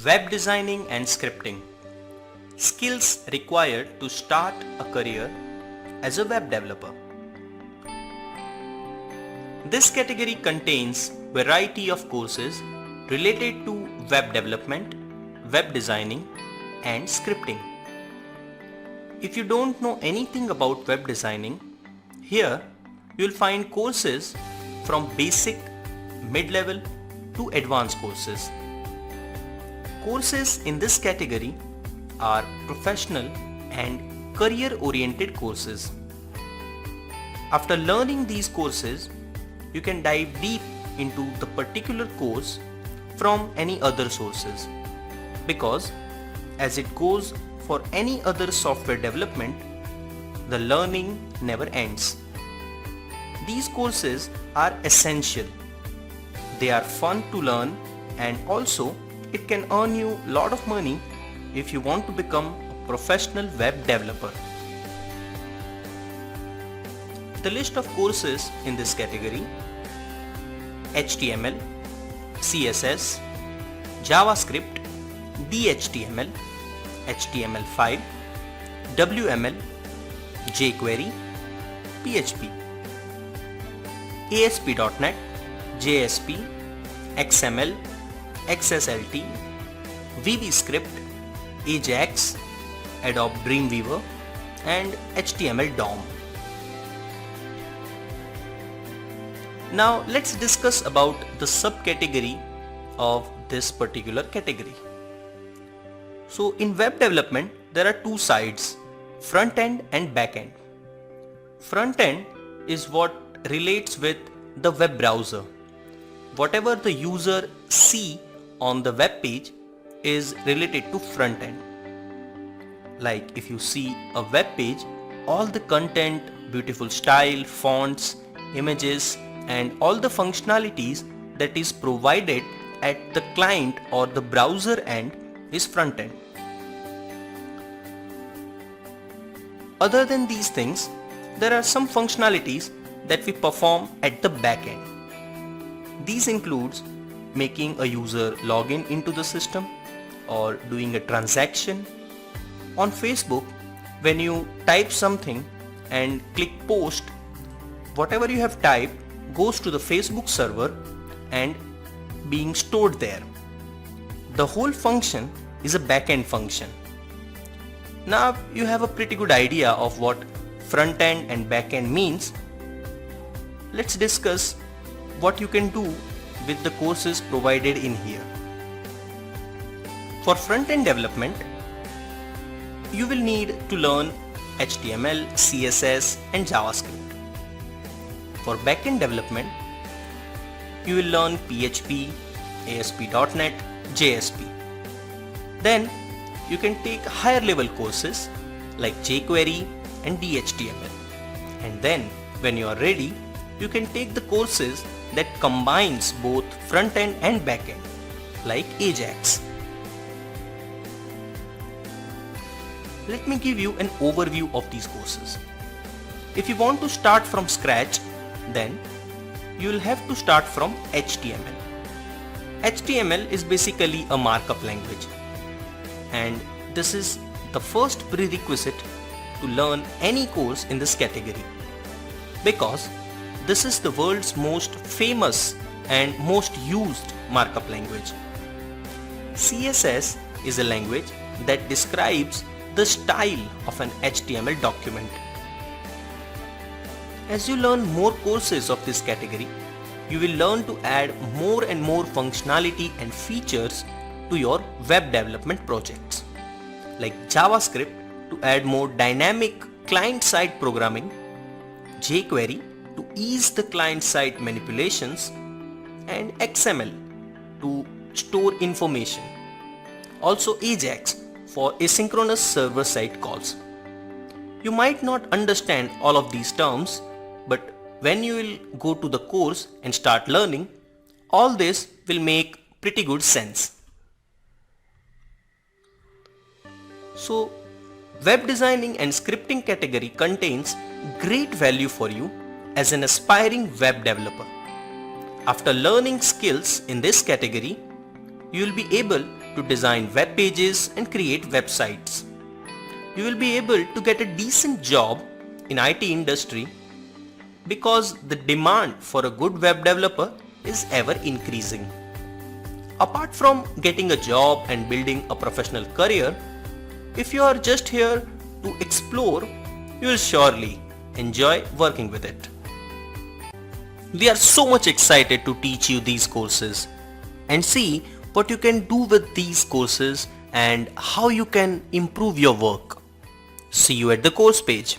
Web designing and scripting. Skills required to start a career as a web developer. This category contains variety of courses related to web development, web designing and scripting. If you don't know anything about web designing, here you will find courses from basic, mid-level to advanced courses. Courses in this category are professional and career-oriented courses. After learning these courses, you can dive deep into the particular course from any other sources, because as it goes for any other software development, the learning never ends. These courses are essential. They are fun to learn, and also it can earn you a lot of money if you want to become a professional web developer. The list of courses in this category: HTML, CSS, JavaScript, DHTML, HTML5, WML, jQuery, PHP, ASP.NET, JSP, XML, XSLT, VBScript, Ajax, Adobe Dreamweaver and HTML DOM. Now let's discuss about the subcategory of this particular category. So in web development, there are two sides, front end and back end. Front end is what relates with the web browser. Whatever the user see on the web page is related to front end. Like if you see a web page, all the content, beautiful style, fonts, images and all the functionalities that is provided at the client or the browser end is front end. Other than these things, there are some functionalities that we perform at the back end. These includes making a user login into the system or doing a transaction. On Facebook, when you type something and click post, whatever you have typed goes to the Facebook server and being stored there. The whole function is a back-end function. Now you have a pretty good idea of what front end and back end means. Let's discuss what you can do with the courses provided in here. For front end development, you will need to learn HTML, CSS and JavaScript. For back end development, you will learn PHP, ASP.NET, JSP. Then you can take higher level courses like jQuery and DHTML. And then when you are ready, you can take the courses that combines both front end and back end like Ajax. Let me give you an overview of these courses. If you want to start from scratch, then you will have to start from HTML. HTML is basically a markup language, and this is the first prerequisite to learn any course in this category, because this is the world's most famous and most used markup language. CSS is a language that describes the style of an HTML document. As you learn more courses of this category, you will learn to add more and more functionality and features to your web development projects, like JavaScript to add more dynamic client-side programming, jQuery to ease the client-side manipulations, and XML to store information. Also Ajax for asynchronous server-side calls. You might not understand all of these terms, but when you will go to the course and start learning, all this will make pretty good sense. So, web designing and scripting category contains great value for you as an aspiring web developer. After learning skills in this category, You will be able to design web pages and create websites. You will be able to get a decent job in IT industry because the demand for a good web developer is ever increasing. Apart from getting a job and building a professional career, if you are just here to explore, you will surely enjoy working with it. We are so much excited to teach you these courses and see what you can do with these courses and how you can improve your work. See you at the course page.